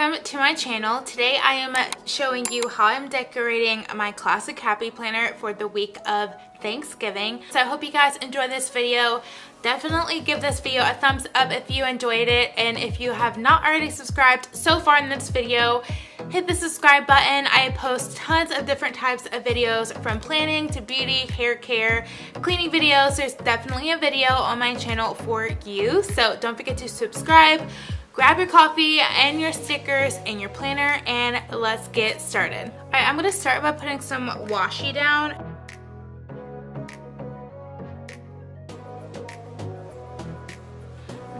welcome to my channel. Today I am showing you how I'm decorating my classic happy planner for the week of Thanksgiving. So I hope you guys enjoy this video. Definitely give this video a thumbs up if you enjoyed it, and if you have not already subscribed so far in this video, hit the subscribe button. I post tons of different types of videos, from planning to beauty, hair care, cleaning videos. There's definitely a video on my channel for you, so don't forget to subscribe. Grab your coffee and your stickers and your planner, and let's get started. All right, I'm gonna start by putting some washi down.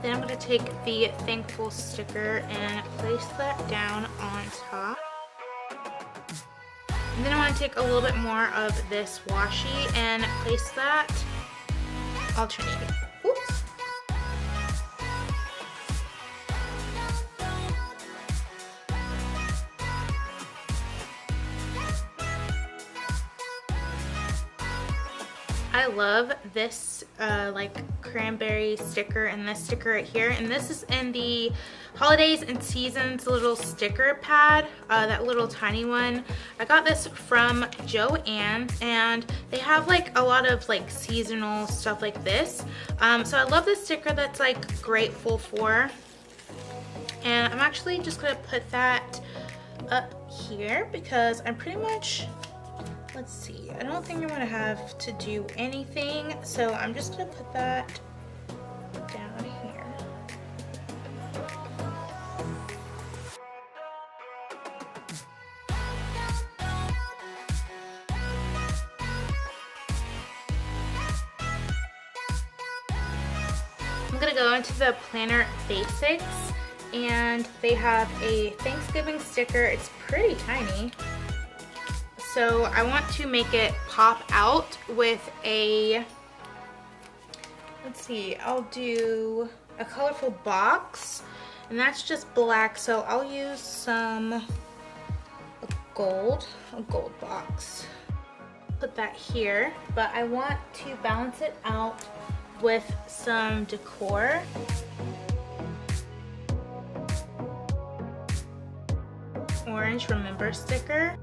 Then I'm gonna take the thankful sticker and place that down on top. And then I wanna take a little bit more of this washi and place that alternating. Oops. I love this like cranberry sticker and this sticker right here, and this is in the holidays and seasons little sticker pad, that little tiny one. I got this from Joann, and they have like a lot of like seasonal stuff like this, so I love this sticker that's like grateful for. And I'm actually just gonna put that up here because I'm pretty much, let's see, I don't think I'm gonna have to do anything, so I'm just gonna put that down here. I'm gonna go into the Planner Basics, and they have a Thanksgiving sticker. It's pretty tiny. So I want to make it pop out with a, let's see, I'll do a colorful box, and that's just black, so I'll use a gold box. Put that here, but I want to balance it out with some decor. Orange Remember sticker.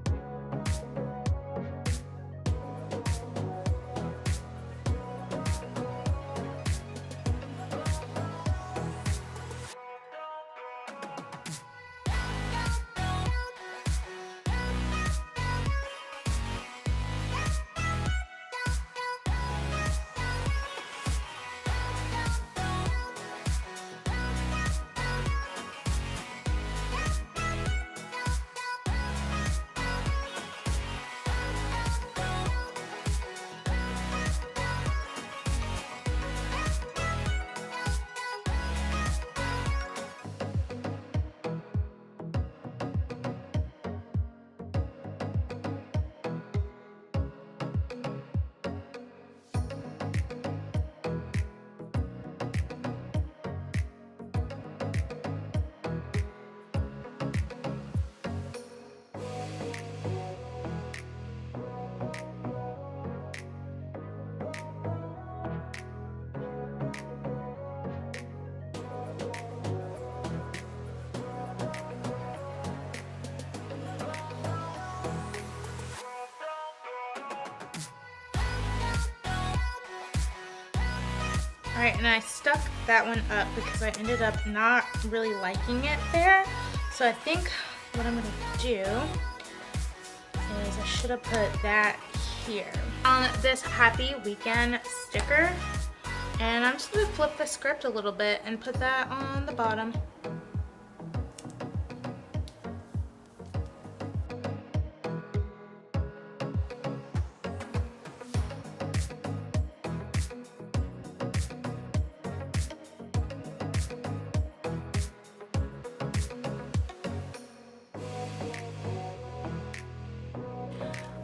Alright, and I stuck that one up because I ended up not really liking it there. So I think what I'm going to do is I should have put that here on this Happy Weekend sticker. And I'm just going to flip the script a little bit and put that on the bottom.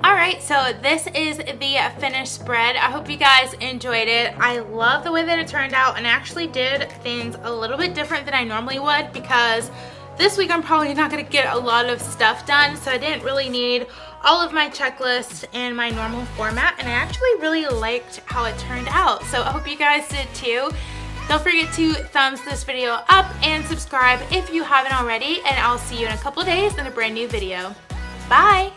Alright, so this is the finished spread. I hope you guys enjoyed it. I love the way that it turned out, and I actually did things a little bit different than I normally would because this week I'm probably not going to get a lot of stuff done, so I didn't really need all of my checklists in my normal format, and I actually really liked how it turned out. So I hope you guys did too. Don't forget to thumbs this video up and subscribe if you haven't already, and I'll see you in a couple days in a brand new video. Bye!